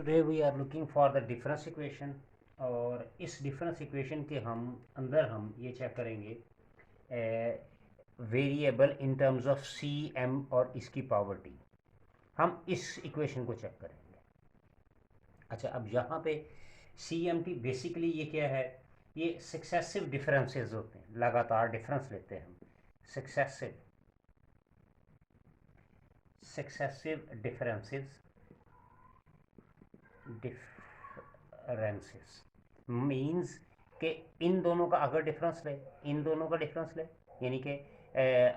Today we are looking for the difference equation. और इस difference equation के अंदर हम ये चेक करेंगे variable in terms of C M और इसकी पावर टी। हम इस इक्वेशन को चेक करेंगे। अच्छा, अब यहाँ पे सी एम टी बेसिकली ये क्या है? ये सक्सेसिव डिफरेंसेस होते हैं, लगातार डिफरेंस लेते हैं हम। Successive successive differences differences means कि इन दोनों का अगर डिफरेंस ले, इन दोनों का डिफरेंस ले, यानी कि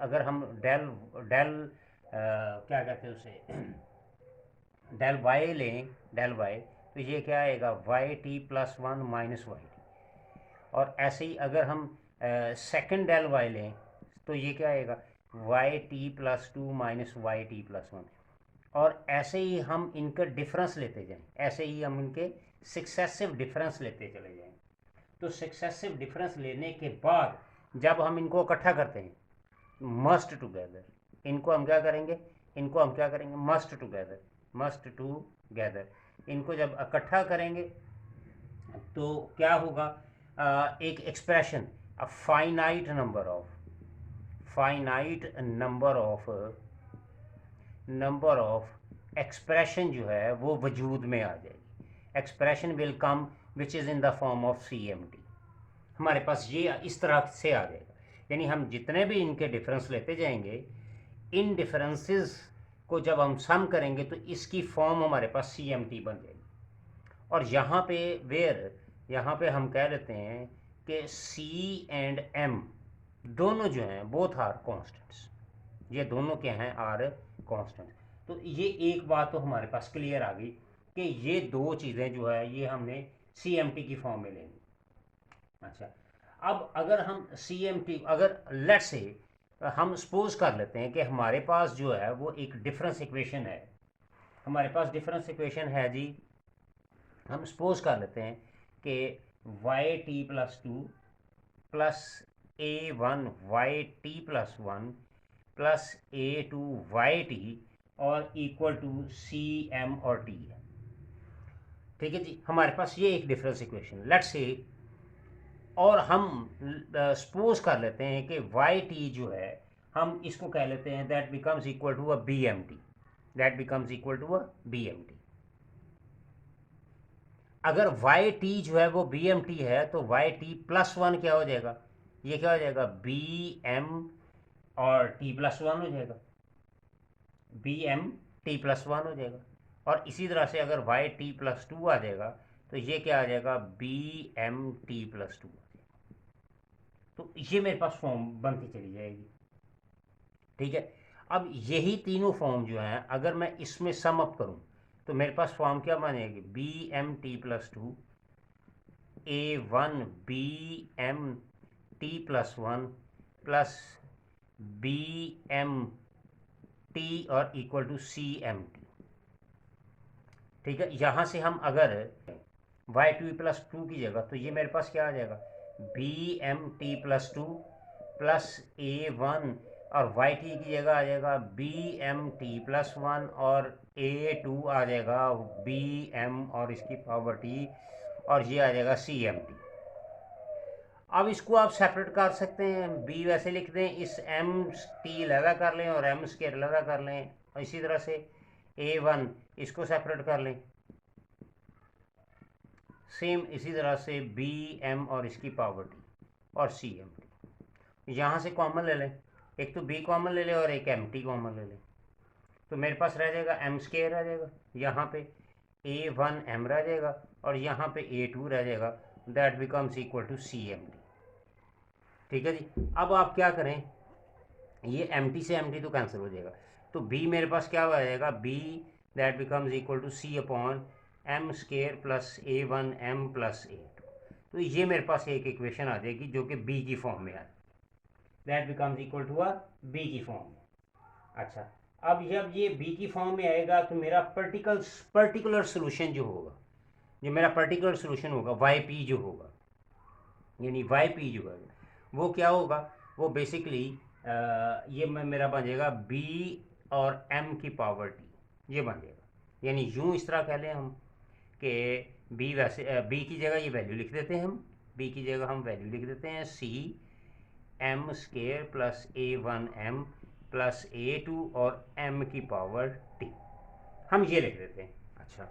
अगर हम डेल डेल क्या कहते हैं उसे डेल वाई लें, डेल वाई, तो ये क्या आएगा? Y T plus one minus Y T. और ऐसे ही अगर हम सेकेंड डेल वाई लें तो ये क्या आएगा? Y T plus two minus Y T plus one. और ऐसे ही हम इनका डिफरेंस लेते जाएं, ऐसे ही हम इनके सक्सेसिव डिफरेंस लेते चले जाएं। तो सक्सेसिव डिफरेंस लेने के बाद जब हम इनको इकट्ठा करते हैं, मस्ट टुगेदर, इनको हम क्या करेंगे? इनको हम क्या करेंगे? Must together, must together. इनको जब इकट्ठा करेंगे तो क्या होगा? एक expression, a finite number of number of expression जो है वो वजूद में आ जाएगी। Expression will come which is in the form of C M T. हमारे पास ये इस तरह से आ जाएगा। यानी हम जितने भी इनके डिफरेंस लेते जाएंगे, इन डिफरेंसेस को जब हम सम करेंगे तो इसकी फॉर्म हमारे पास सी एम टी बन जाएगी। और यहाँ पे यहाँ पे हम कह लेते हैं कि सी एंड एम दोनों जो हैं बोथ आर कॉन्स्टेंट्स। ये दोनों क्या हैं? Are constant. तो ये एक बात तो हमारे पास क्लियर आ गई कि ये दो चीज़ें जो है ये हमने सी एम टी की फॉर्म में लेनी। अच्छा, अब अगर हम सी एम टी, अगर लेट से हम सपोज कर लेते हैं कि हमारे पास जो है वो एक डिफरेंस इक्वेशन है। हमारे पास डिफरेंस इक्वेशन है जी। हम सपोज कर लेते हैं कि Y T plus two plus A one Y T plus one plus A two Y T और इक्वल टू सी एम और टी है। ठीक है जी, हमारे पास ये एक डिफरेंस इक्वेशन लेट्स से। और हम सपोज कर लेते हैं कि वाई टी जो है हम इसको कह लेते हैं that becomes equal to a B M T. That becomes equal to a B M T. अगर वाई टी जो है वो बी एम टी है तो वाई टी प्लस वन क्या हो जाएगा? ये क्या हो जाएगा? बी एम और टी प्लस वन हो जाएगा। B M T plus one हो जाएगा। और इसी तरह से अगर वाई टी प्लस टू आ जाएगा तो ये क्या आ जाएगा? B M T plus two. तो ये मेरे पास फॉर्म बनती चली जाएगी। ठीक है, अब यही तीनों फॉर्म जो हैं अगर मैं इसमें सम अप करूं तो मेरे पास फॉर्म क्या बनेगी? B M T plus two A one B M T plus one plus B M T और equal to C M T. ठीक है, यहाँ से हम अगर वाई टू प्लस टू की जगह तो ये मेरे पास क्या आ जाएगा? B M T plus two plus A one और वाई टी की जगह आ जाएगा B M T plus one और ए टू आ जाएगा बी एम और इसकी पावर टी और ये आ जाएगा सी एम टी। अब इसको आप सेपरेट कर सकते हैं, बी वैसे लिख दें, इस एम टी लगा कर लें और एम स्केयर लगा कर लें। और इसी तरह से ए वन इसको सेपरेट कर लें, सेम इसी तरह से बी एम और इसकी पावर टी और सी एम टी। यहाँ से कॉमन ले लें, एक तो बी कॉमन ले लें और एक एम टी कॉमन ले लें, तो मेरे पास रह जाएगा एम स्केयर आ जाएगा, यहाँ पे ए वन एम रह जाएगा और यहाँ पे ए टू रह जाएगा। That becomes equal to C M T. ठीक है जी, अब आप क्या करें, ये एम टी से एम टी तो कैंसिल हो जाएगा, तो बी मेरे पास क्या हो जाएगा? B that becomes equal to C upon M square plus A one M plus A two. तो ये मेरे पास एक इक्वेशन आ जाएगी जो कि बी की फॉर्म में आ, that becomes equal to a B की फॉर्म में। अच्छा, अब जब ये बी की फॉर्म में आएगा तो मेरा पर्टिकुलर सोल्यूशन जो होगा, जो मेरा पर्टिकुलर सोल्यूशन होगा वाई पी जो होगा, यानी वाई पी जो है वो क्या होगा? वो बेसिकली ये मेरा बन जाएगा बी और एम की पावर टी, ये बन जाएगा। यानी यूँ इस तरह कह लें हम कि बी वैसे बी की जगह ये वैल्यू लिख देते हैं, हम बी की जगह हम वैल्यू लिख देते हैं C M square plus A1m plus A2 और m की पावर t, हम ये लिख देते हैं। अच्छा,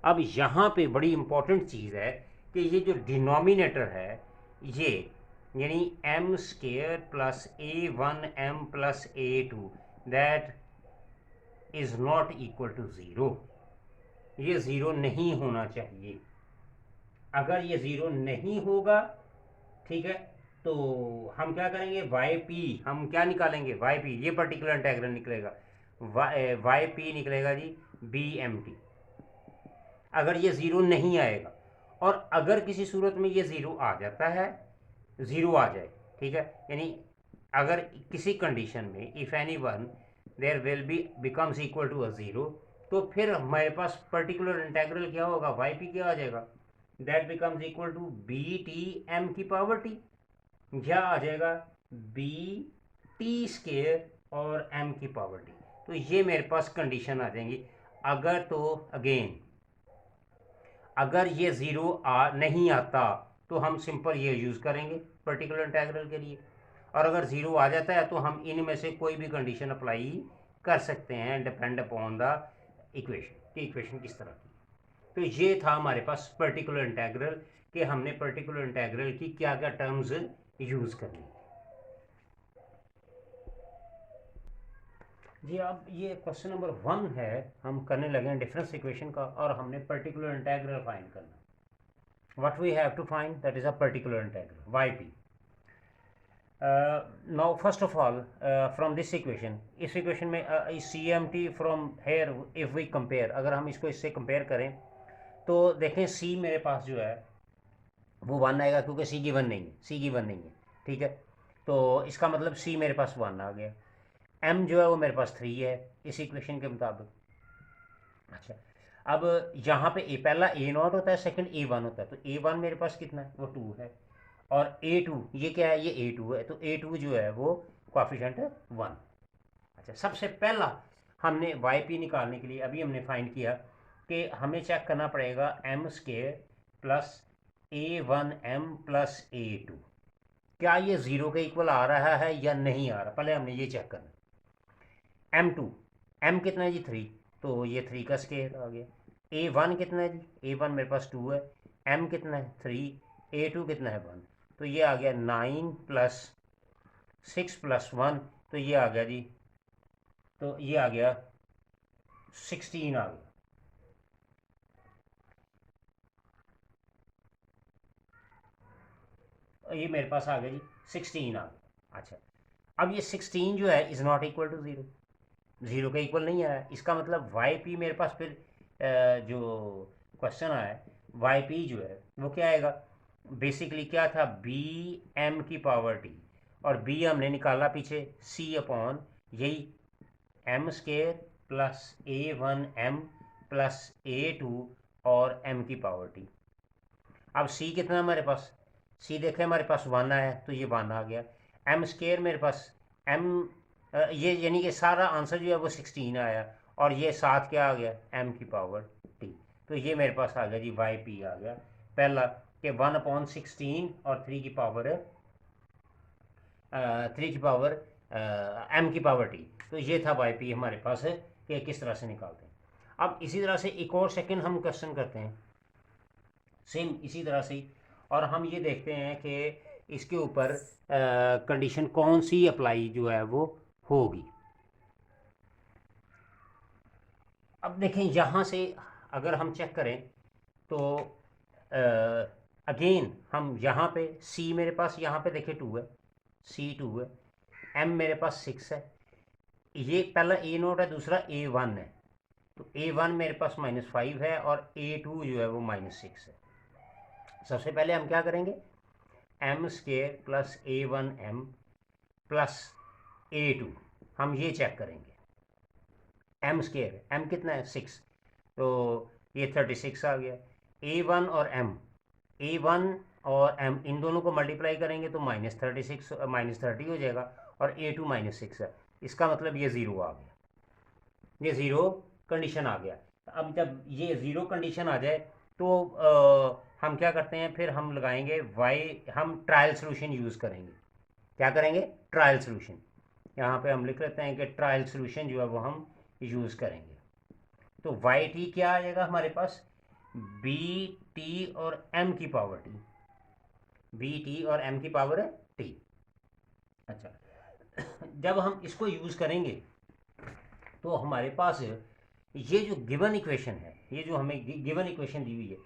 अब यहाँ पे बड़ी इंपॉर्टेंट चीज़ है कि ये जो डिनोमिनेटर है ये यानी m square plus A1m plus A2 that is not equal to zero, ये ज़ीरो नहीं होना चाहिए। अगर ये ज़ीरो नहीं होगा, ठीक है, तो हम क्या करेंगे, वाई पी हम क्या निकालेंगे, वाई पी ये पर्टिकुलर इंटेग्रल निकलेगा, वाई पी निकलेगा जी बी एम टी। अगर ये ज़ीरो नहीं आएगा और अगर किसी सूरत में ये ज़ीरो आ जाता है, ज़ीरो आ जाए, ठीक है, यानी अगर किसी कंडीशन में if any one there will be becomes equal to a zero, तो फिर हमारे पास पर्टिकुलर इंटेग्रल क्या होगा, वाई पी क्या आ जाएगा, that becomes equal to B T M की पावर टी, क्या आ जाएगा बी टी स्केयर और एम की पावर टी। तो ये मेरे पास कंडीशन आ जाएंगी। अगर तो अगेन अगर ये ज़ीरो नहीं आता तो हम सिंपल ये यूज़ करेंगे पर्टिकुलर इंटेग्रल के लिए, और अगर ज़ीरो आ जाता है तो हम इनमें से कोई भी कंडीशन अप्लाई कर सकते हैं डिपेंड अपॉन द इक्वेशन कि इक्वेशन किस तरह की। तो ये था हमारे पास पर्टिकुलर इंटेग्रल कि हमने पर्टिकुलर इंटेग्रल की क्या क्या टर्म्स यूज़ करनी। जी अब ये क्वेश्चन नंबर 1 है, हम करने लगे हैं डिफरेंस इक्वेशन का और हमने पर्टिकुलर इंटेग्रल फाइंड करना। What we have to find, that is a particular integral Y P. Now first of all from this equation, इस इक्वेशन में C M T from here if we compare, अगर हम इसको इससे compare करें तो देखें सी मेरे पास जो है वो 1 आएगा क्योंकि सी गिवन नहीं है, सी गिवन नहीं है, ठीक है, तो इसका मतलब सी मेरे पास 1 आ गया। एम जो है वो मेरे पास 3 है इस इक्वेशन के मुताबिक। अच्छा, अब यहाँ पे पहला ए नॉट होता है, सेकंड A1 होता है, तो A1 मेरे पास कितना है, वो 2 है, और A2 ये क्या है, ये A2 है, तो A2 जो है वो कोएफिशिएंट है 1। अच्छा, सबसे पहला हमने वाई पी निकालने के लिए अभी हमने फाइंड किया कि हमें चेक करना पड़ेगा M square plus A1m plus A2 क्या ये ज़ीरो के इक्वल आ रहा है या नहीं आ रहा, पहले हमने ये चेक करना। M2 M कितना है जी 3, तो ये 3 का स्केयर आ गया। A1 कितना है जी, A1 मेरे पास 2 है, M कितना है 3, A2 कितना है 1, तो ये आ गया 9 प्लस 6 प्लस 1, तो ये आ गया जी, तो ये आ गया 16 आ गया। ये मेरे पास आ गया जी 16 आ गया। अच्छा, अब ये 16 जो है is not equal to zero, zero के इक्वल नहीं आया, इसका मतलब वाई पी मेरे पास फिर जो क्वेश्चन आया वाई पी जो है वो क्या आएगा, बेसिकली क्या था बी एम की पावर टी, और बी हमने निकाला पीछे सी अपॉन यही M square plus A1m plus A2 और m की पावर टी। अब सी कितना हमारे पास, सी देखें हमारे पास 1 आया तो ये 1 आ गया। एम स्केयर मेरे पास एम ये यानी कि सारा आंसर जो है वो 16 आया, और ये साथ क्या आ गया एम की पावर टी, तो ये मेरे पास आ गया जी वाई पी आ गया पहला कि 1/16 और 3 की पावर 3 की पावर एम की पावर टी, तो ये था वाई पी हमारे पास है कि किस तरह से निकालते हैं। अब इसी तरह से एक और सेकंड हम क्वेश्चन करते हैं सेम इसी तरह से, और हम ये देखते हैं कि इसके ऊपर कंडीशन कौन सी अप्लाई जो है वो होगी। अब देखें यहाँ से अगर हम चेक करें तो अगेन हम यहाँ पे सी मेरे पास यहाँ पे देखें 2 है, सी 2 है, एम मेरे पास 6 है, ये पहला ए नोट है, दूसरा A1 है, तो A1 मेरे पास -5 है और A2 जो है वो -6 है। सबसे पहले हम क्या करेंगे, M square plus A1m plus A2 हम ये चेक करेंगे। एम स्केयर एम कितना है 6, तो ये 36 आ गया। A1 और m, A1 और m इन दोनों को मल्टीप्लाई करेंगे तो -36 -30 हो जाएगा, और A2 -6 है, इसका मतलब ये ज़ीरो आ गया, ये ज़ीरो कंडीशन आ गया। अब जब ये ज़ीरो कंडीशन आ जाए तो हम क्या करते हैं, फिर हम लगाएंगे वाई, हम ट्रायल सोल्यूशन यूज़ करेंगे। क्या करेंगे? Trial solution. यहाँ पे हम लिख लेते हैं कि ट्रायल सोल्यूशन जो है वो हम यूज़ करेंगे। तो वाई टी क्या आ जाएगा हमारे पास? बी टी और एम की पावर टी, बी टी और एम की पावर टी। अच्छा, जब हम इसको यूज़ करेंगे तो हमारे पास ये जो गिवन इक्वेशन है, ये जो हमें गिवन इक्वेशन दी हुई है,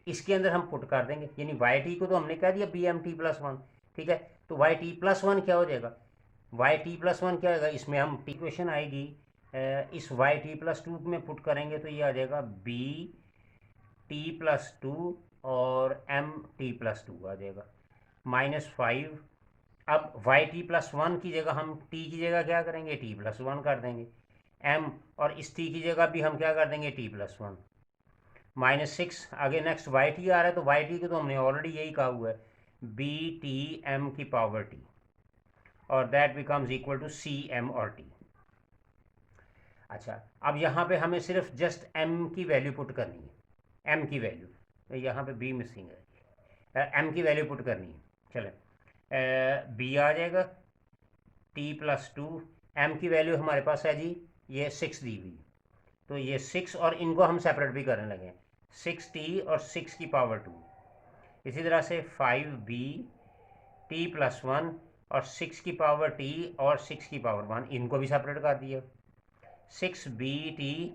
इसके अंदर हम पुट कर देंगे। यानी वाई टी को तो हमने कह दिया B M T plus one, ठीक है। तो वाई टी प्लस वन क्या हो जाएगा? वाई टी प्लस वन क्या आएगा? इसमें हम इक्वेशन आएगी, इस वाई टी प्लस टू में पुट करेंगे तो ये आ जाएगा बी टी प्लस टू और एम टी प्लस टू आ जाएगा, -5। अब वाई टी प्लस वन की जगह हम टी की जगह क्या करेंगे? टी प्लस वन कर देंगे। एम और इस टी की जगह भी हम क्या कर देंगे? T plus one, -6। आगे नेक्स्ट वाई टी आ रहा है, तो वाई टी को तो हमने ऑलरेडी यही कहा हुआ है, बी टी एम की पावर टी, और that becomes equal to C M और टी। अच्छा, अब यहाँ पे हमें सिर्फ जस्ट एम की वैल्यू पुट करनी है, एम की वैल्यू, तो यहाँ पे बी मिसिंग है, एम की वैल्यू पुट करनी है। चले, बी आ जाएगा टी प्लस टू, एम की वैल्यू हमारे पास है जी ये 6 दी हुई, तो ये 6, और इनको हम सेपरेट भी करने लगे, 6t और 6 की पावर 2। इसी तरह से 5b टी प्लस वन और 6 की पावर t और 6 की पावर 1, इनको भी सेपरेट कर दिया। 6bt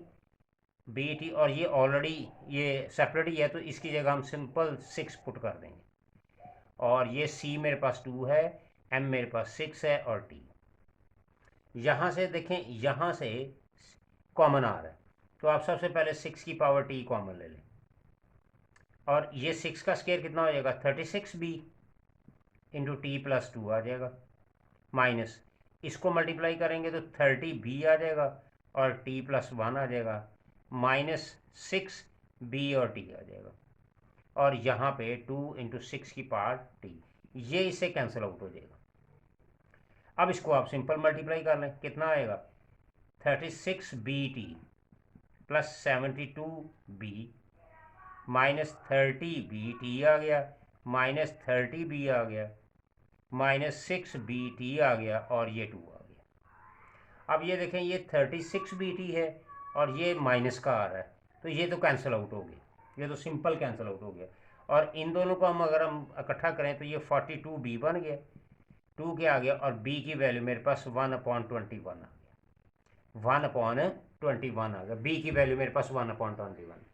और ये ऑलरेडी ये सेपरेट ही है, तो इसकी जगह हम सिंपल 6 पुट कर देंगे। और ये c मेरे पास 2 है, m मेरे पास 6 है, और t। यहाँ से देखें, यहाँ से कॉमन आ रहा है, तो आप सबसे पहले 6 की पावर टी कॉमन ले लें, और ये 6 का स्क्वायर कितना हो जाएगा? 36b into T plus two आ जाएगा, माइनस इसको मल्टीप्लाई करेंगे तो 30b आ जाएगा, और टी प्लस वन आ जाएगा, -6b और टी आ जाएगा, और यहाँ पे 2 इंटू 6 की पावर टी, ये इससे कैंसिल आउट हो जाएगा। अब इसको आप सिंपल मल्टीप्लाई कर लें, कितना आएगा? 36bt प्लस 72b -30bt आ गया, -30b आ गया, -6bt आ गया, और ये 2 आ गया। अब ये देखें, ये 36bt है और ये माइनस का आ रहा है, तो ये तो कैंसिल आउट हो गया, ये तो सिंपल कैंसिल आउट हो गया। और इन दोनों को अगर हम इकट्ठा करें तो ये 42b बन गया, 2 क्या आ गया, और b की वैल्यू मेरे पास 1/21 आ गया, 1/21 आ गया, b की वैल्यू मेरे पास 1/21।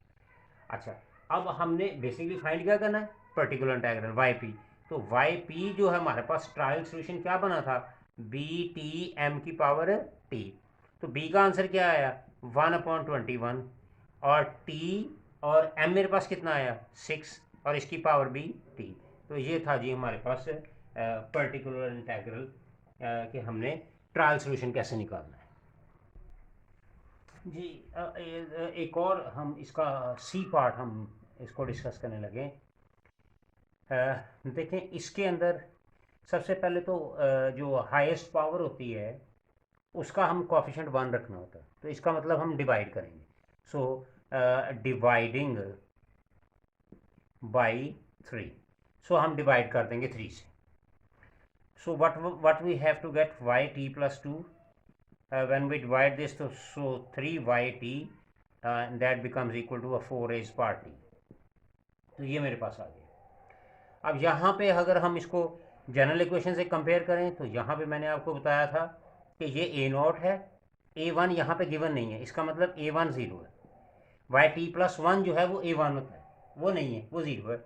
अच्छा, अब हमने बेसिकली फाइंड क्या करना है? Particular integral Y P. तो वाई पी जो है हमारे पास ट्रायल सोल्यूशन क्या बना था? बी टी एम की पावर टी। तो बी का आंसर क्या आया? 1/21, और टी और एम मेरे पास कितना आया? 6, और इसकी पावर भी टी। तो ये था जी हमारे पास पर्टिकुलर इंटीग्रल कि हमने ट्रायल सोल्यूशन कैसे निकालना है जी। एक और हम इसका सी पार्ट हम इसको डिस्कस करने लगे। देखें, इसके अंदर सबसे पहले तो जो हाईएस्ट पावर होती है उसका हम कोफिशिएंट 1 रखना होता है, तो इसका मतलब हम डिवाइड करेंगे। सो डिवाइडिंग बाई 3, सो हम डिवाइड कर देंगे 3 से। So what we have to get Y T plus 2, when we divide this to so 3yt that becomes equal to a 4 raised power t। तो ये मेरे पास आ गया। अब यहाँ पे अगर हम इसको जनरल इक्वेशन से कंपेयर करें तो यहाँ पे मैंने आपको बताया था कि ये a0 है, a1 यहाँ पे गिवन नहीं है, इसका मतलब a1 0 है। वाई टी प्लस वन जो है वो a1 होता है, वो नहीं है, वो 0 है।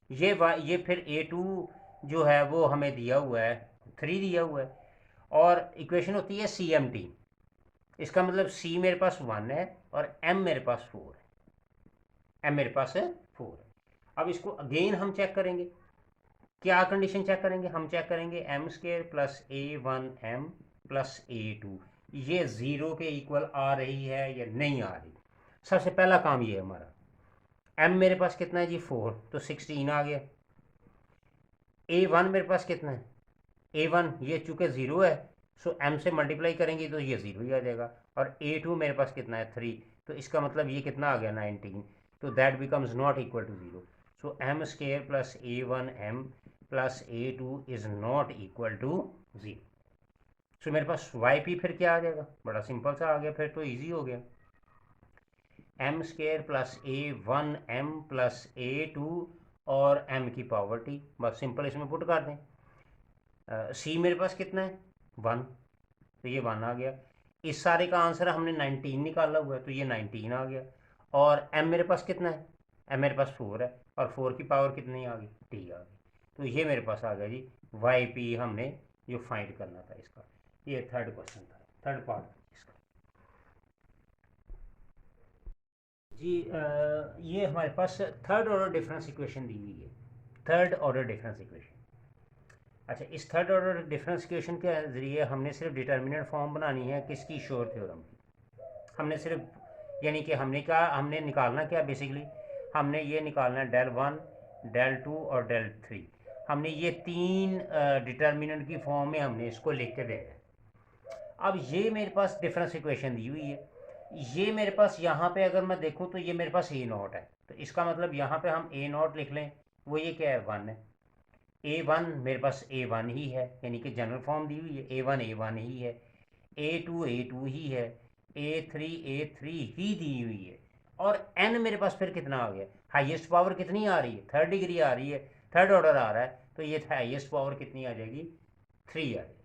ये फिर a2 जो है वो हमें दिया हुआ है 3 दिया हुआ है, और इक्वेशन होती है सी एम टी, इसका मतलब सी मेरे पास 1 है और एम मेरे पास 4 है, एम मेरे पास 4 है। अब इसको अगेन हम चेक करेंगे, क्या कंडीशन चेक करेंगे? हम चेक करेंगे M square plus a1 M plus a2 ये 0 के इक्वल आ रही है या नहीं आ रही। सबसे पहला काम ये है हमारा, एम मेरे पास कितना है जी? 4, तो 16 आ गया। a1 मेरे पास कितना है? a1 ये चूँकि 0 है, सो m से मल्टीप्लाई करेंगे तो ये 0 ही आ जाएगा, और a2 मेरे पास कितना है? 3, तो इसका मतलब ये कितना आ गया? 19। तो that becomes not equal to zero. So M square plus A1m plus A2 is not equal to zero. So मेरे पास YP फिर क्या आ जाएगा, बड़ा सिंपल सा आ गया, फिर तो ईजी हो गया. M square plus A1m plus A2 और m की पावर t, बस सिंपल इसमें पुट कर दें. C मेरे पास कितना है 1, तो ये 1 आ गया. इस सारे का आंसर हमने 19 निकाला हुआ है, तो ये 19 आ गया. और m मेरे पास कितना है, m मेरे पास 4 है, और 4 की पावर कितनी आ गई, t आ गई. तो ये मेरे पास आ गया जी YP हमने जो फाइंड करना था इसका. ये थर्ड क्वेश्चन था, थर्ड पार्ट इसका जी. ये हमारे पास थर्ड ऑर्डर डिफरेंस इक्वेशन दी हुई है, थर्ड ऑर्डर डिफरेंस इक्वेशन. अच्छा, इस थर्ड ऑर्डर डिफरेंस इक्वेशन के ज़रिए हमने सिर्फ डिटर्मिनेंट फॉर्म बनानी है किसकी, शोर थ्योरम की. हमने सिर्फ, यानी कि हमने क्या, हमने निकालना क्या बेसिकली, हमने ये निकालना है del 1, del 2 और del 3. हमने ये तीन डिटर्मिनेंट की फॉर्म में हमने इसको लिख के दे रहे हैं. अब ये मेरे पास डिफरेंस इक्वेशन दी हुई है. ये मेरे पास यहाँ पे अगर मैं देखूँ तो ये मेरे पास A0 है, तो इसका मतलब यहाँ पे हम A0 लिख लें, वो ये क्या है 1 है. A1 मेरे पास A1 ही है, यानी कि जनरल फॉर्म दी हुई है, A1 A1 ही है, A2 A2 ही है, A3 ही दी हुई है. और n मेरे पास फिर कितना आ गया, हाईएस्ट पावर कितनी आ रही है, थर्ड डिग्री आ रही है, थर्ड ऑर्डर आ रहा है, तो ये हाईएस्ट पावर कितनी आ जाएगी, 3 आ जाएगी.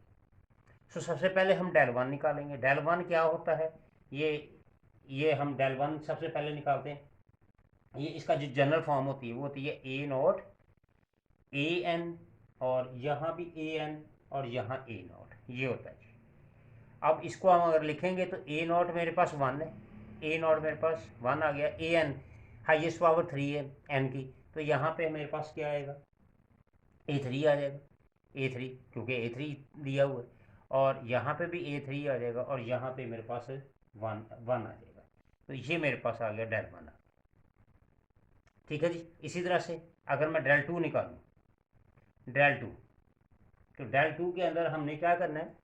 सो सबसे पहले हम del 1 निकालेंगे. del 1 क्या होता है, ये हम del 1 सबसे पहले निकालते हैं. ये इसका जो जनरल फॉर्म होती है वो होती है A0 AN, और यहाँ भी AN और यहाँ A0, ये होता है. अब इसको हम अगर लिखेंगे तो A0 मेरे पास 1 है, A0 मेरे पास 1 आ गया. AN हाईएस्ट पावर 3 है n की, तो यहाँ पे मेरे पास क्या आएगा, A3 आ जाएगा. A3 क्योंकि A3 दिया हुआ है, और यहाँ पे भी A3 आ जाएगा, और यहाँ पे मेरे पास 1 आ जाएगा. तो ये मेरे पास आ गया del 1. ठीक है जी. इसी तरह से अगर मैं del 2 निकालूँ, del 2, तो del 2 के अंदर हमने क्या करना है,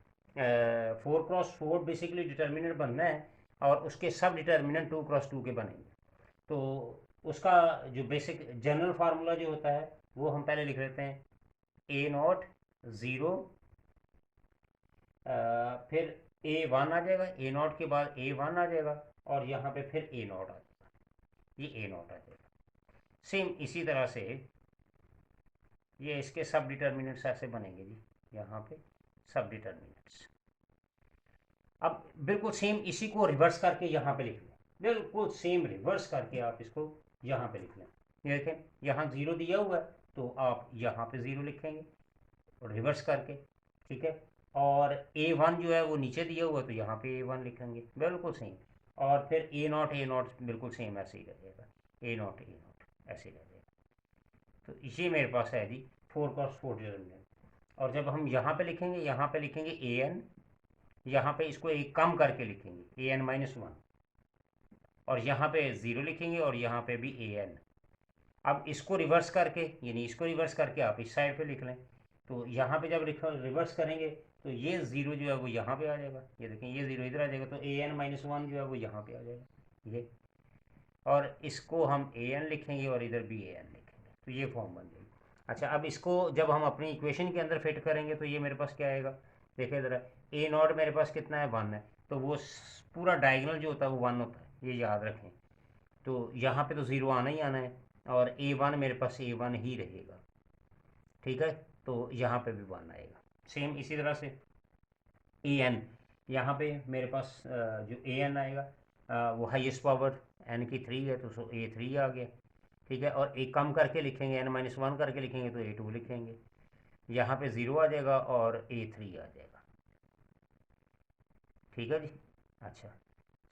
4x4 बेसिकली डिटर्मिनेंट बनना है, और उसके सब डिटर्मिनेंट 2x2 के बनेंगे. तो उसका जो बेसिक जनरल फार्मूला जो होता है वो हम पहले लिख लेते हैं. A0 0, फिर A1 आ जाएगा, A0 के बाद A1 आ जाएगा, और यहाँ पे फिर A0 आ जाएगा, ये A0 आ जाएगा. सेम इसी तरह से ये इसके सब डिटर्मिनेंट्स ऐसे बनेंगे जी, यहाँ पे सब डिटर्मिनेंट्स. अब बिल्कुल सेम इसी को रिवर्स करके यहाँ पे लिख लें, बिल्कुल सेम रिवर्स करके आप इसको यहाँ पे लिख लें. ये देखें यहाँ 0 दिया हुआ है, तो आप यहाँ पे 0 लिखेंगे और रिवर्स करके. ठीक है. और A1 जो है वो नीचे दिया हुआ है, तो यहाँ पे A1 लिखेंगे, बिल्कुल सेम. और फिर A0 बिल्कुल सेम ऐसे ही रहेगा, A0 ऐसे ही रहेगा. तो ये मेरे पास है जी 4x4 डिटर्मिनेंट. और जब हम यहाँ पे लिखेंगे, यहाँ पे लिखेंगे AN, यहाँ पे इसको एक कम करके लिखेंगे AN-1, और यहाँ पे 0 लिखेंगे, और यहाँ पे भी AN. अब इसको रिवर्स करके, यानी इसको रिवर्स करके आप इस साइड पे लिख लें, तो यहाँ पे जब रिवर्स करेंगे तो ये 0 जो है वो यहाँ पे आ जाएगा. ये देखें ये 0 इधर आ जाएगा, तो AN-1 जो है वो यहाँ पे आ जाएगा ये. और इसको हम AN लिखेंगे और इधर भी AN लिखेंगे, तो ये फॉर्म बन जाएगी. अच्छा, अब इसको जब हम अपनी इक्वेशन के अंदर फिट करेंगे तो ये मेरे पास क्या आएगा, देखिए ज़रा. A0 मेरे पास कितना है 1 है, तो वो पूरा डायगोनल जो होता है वो 1 होता है, ये याद रखें. तो यहाँ पे तो 0 आना ही आना है, और A1 मेरे पास A1 ही रहेगा. ठीक है. तो यहाँ पे भी 1 आएगा. सेम इसी तरह से AN, यहाँ पे मेरे पास जो AN आएगा वो हाईएस्ट पावर n की 3 है, तो A3 आ गया. ठीक है. और एक कम करके लिखेंगे, n-1 करके लिखेंगे, तो A2 लिखेंगे. यहाँ पे 0 आ जाएगा और A3 आ जाएगा. ठीक है जी. अच्छा,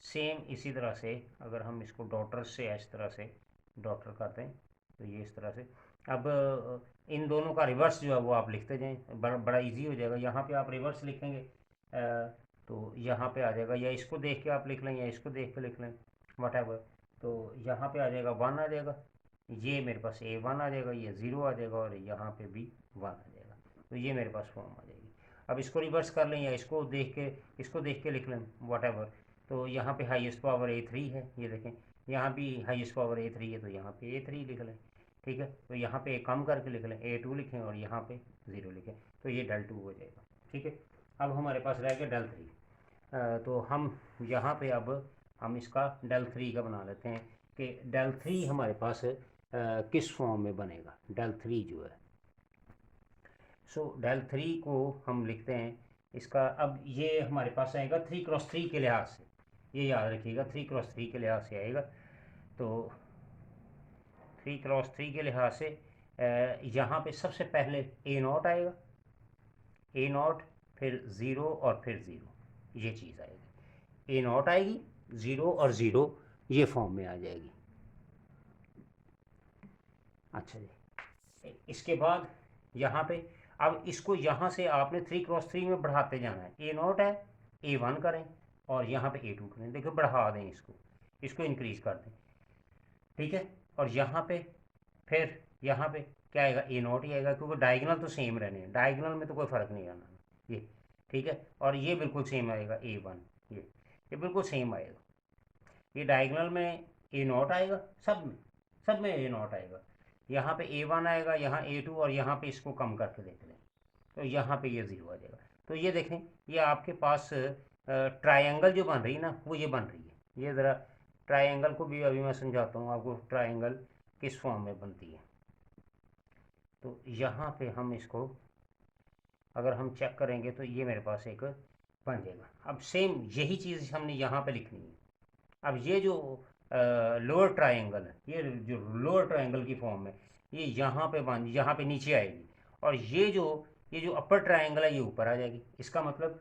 सेम इसी तरह से अगर हम इसको डॉटर से इस तरह से डॉटर करते हैं, तो ये इस तरह से. अब इन दोनों का रिवर्स जो है वो आप लिखते जाएं, बड़ा इजी हो जाएगा. यहाँ पे आप रिवर्स लिखेंगे तो यहाँ पे आ जाएगा, या इसको देख के आप लिख लें या इसको देख के लिख लें, वट एवर. तो यहाँ पे आ जाएगा 1 आ जाएगा, ये मेरे पास A1 आ जाएगा, ये 0 आ जाएगा, और यहाँ पे भी 1 आ जाएगा. तो ये मेरे पास फॉर्म आ जाएगी. अब इसको रिवर्स कर लें या इसको देख के लिख लें, वट एवर. तो यहाँ पे हाईएस्ट पावर A3 है, ये देखें यहाँ भी हाईएस्ट पावर A3 है तो यहाँ पे A3 लिख लें, ठीक है। तो यहाँ पे कम करके लिख लें, A2 लिखें और यहाँ पे 0 लिखें, तो ये del 2 हो जाएगा, ठीक है। अब हमारे पास रह गया del 3। तो हम यहाँ पे अब हम इसका del 3 का बना लेते हैं कि del 3 हमारे पास किस फॉर्म में बनेगा del 3 जो है। सो del 3 को हम लिखते हैं इसका, अब ये हमारे पास आएगा 3x3 के लिहाज से, ये याद रखिएगा 3x3 के लिहाज से आएगा। तो 3x3 के लिहाज से यहाँ पे सबसे पहले A0 आएगा, A0 फिर 0 और फिर 0, ये चीज़ आएगी। A0 आएगी, 0 और 0 ये फॉर्म में आ जाएगी। अच्छा जी, इसके बाद यहाँ पे अब इसको यहाँ से आपने 3x3 में बढ़ाते जाना है। A0 है, A1 करें और यहाँ पे A2 करें, देखो बढ़ा दें इसको इंक्रीज कर दें, ठीक है। और यहाँ पे फिर यहाँ पे क्या आएगा, A0 ही आएगा, क्योंकि डायगोनल तो सेम रहने हैं, डायगोनल में तो कोई फ़र्क नहीं आना ये, ठीक है। और ये बिल्कुल सेम आएगा A1, ये बिल्कुल सेम आएगा, ये डायगोनल में A0 आएगा, सब में A0 आएगा। यहाँ पे A1 आएगा, यहाँ A2 और यहाँ पे इसको कम करके देख लें तो यहाँ पे ये 0 आ जाएगा। तो ये देखें, ये आपके पास ट्रायंगल जो बन रही है ना, वो ये बन रही है। ये ज़रा ट्रायंगल को भी अभी मैं समझाता हूँ आपको, ट्रायंगल किस फॉर्म में बनती है। तो यहाँ पे हम इसको अगर हम चेक करेंगे तो ये मेरे पास एक बन जाएगा। अब सेम यही चीज़ हमने यहाँ पे लिखनी है। अब ये जो लोअर ट्रायंगल है, ये जो लोअर ट्रायंगल की फॉर्म है, ये यहाँ पे नीचे आएगी, और ये जो अपर ट्रायंगल है ये ऊपर आ जाएगी। इसका मतलब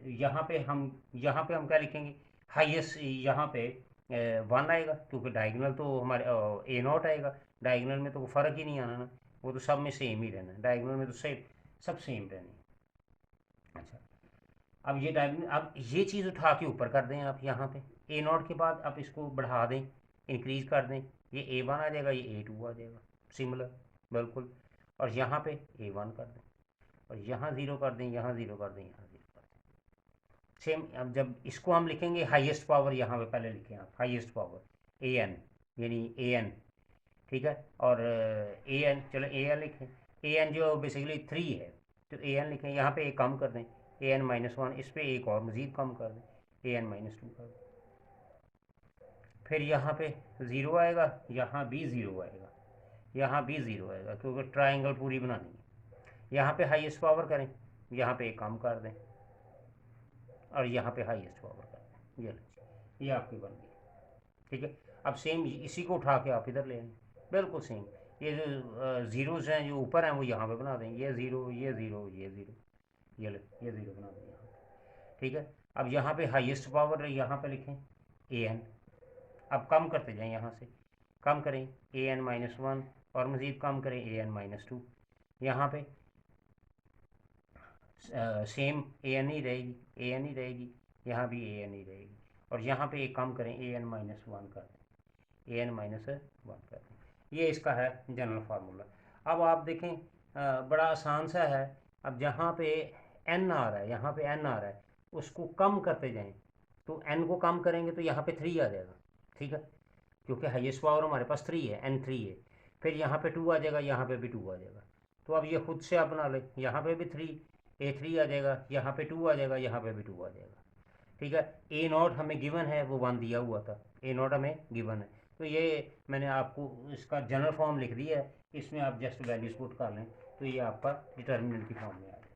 यहाँ पे हम क्या लिखेंगे, हाईएस्ट यहाँ पे 1 आएगा, क्योंकि डायगोनल तो हमारे A0 आएगा, डायगोनल में तो कोई फ़र्क ही नहीं आना ना, वो तो सब में सेम ही रहना है, डायगोनल में तो सब सेम रहने। अच्छा, अब ये डायगोनल, अब ये चीज़ उठा के ऊपर कर दें आप यहाँ पे A0 के बाद, अब इसको बढ़ा दें, इंक्रीज कर दें, ये A1 आ जाएगा, ये A2 आ जाएगा, सिमिलर बिल्कुल। और यहाँ पे A1 कर दें और यहाँ 0 कर दें, यहाँ 0 कर दें, यहाँ 0 कर दें, सेम। अब जब इसको हम लिखेंगे हाईएस्ट पावर, यहाँ पे पहले लिखें आप हाईएस्ट पावर AN, यानी AN, ठीक है। और AN, चलो AN लिखें, AN जो बेसिकली 3 है तो AN लिखें, यहाँ पे एक कम कर दें AN-1, इस पर एक और मज़ीद कम कर दें AN-2 कर दें, फिर यहाँ पे 0 आएगा, यहाँ भी 0 आएगा, यहाँ भी 0 आएगा, क्योंकि ट्रायंगल पूरी बनानी है। यहाँ पे हाईएस्ट पावर करें, यहाँ पे एक कम कर दें और यहाँ पे हाईएस्ट पावर कर दें, ये आपकी बन गई, ठीक है। अब सेम इसी को उठा के आप इधर ले आएँ, बिल्कुल सेम। ये जो ज़ीरोज़ हैं जो ऊपर हैं वो यहाँ पे बना दें, ये 0, ये 0, ये 0, ये 0 बना दें यहाँ पे, ठीक है। अब यहाँ पे हाईएस्ट पावर यहाँ पे लिखें AN, अब कम करते जाएं, यहाँ से कम करें AN-1 और मज़ीद कम करें AN-2, यहाँ पे सेम AN ही रहेगी, यहाँ भी AN ही रहेगी, और यहाँ पे एक कम करें AN-1 कर दें, AN-1 कर दें। ये इसका है जनरल फार्मूला। अब आप देखें बड़ा आसान सा है। अब जहाँ पे N आ रहा है, यहाँ पे N आ रहा है, उसको कम करते जाएं, तो N को कम करेंगे तो यहाँ पे 3 आ जाएगा, ठीक है, क्योंकि हाईएस्ट पावर हमारे पास 3 है, N3 है। फिर यहाँ पे 2 आ जाएगा, यहाँ पे भी 2 आ जाएगा। तो अब ये खुद से आप बना लें, यहाँ पे भी 3 A3 आ जाएगा, यहाँ पे 2 आ जाएगा, यहाँ पे भी 2 आ जाएगा, ठीक है। A0 हमें गिवन है, वो 1 दिया हुआ था, A0 हमें गिवन है, तो ये मैंने आपको इसका जनरल फॉर्म लिख दिया है, इसमें आप जस्ट वैल्यूज पुट कर लें तो ये आपका डिटर्मिनेंट की फॉर्म में आ जाएगा।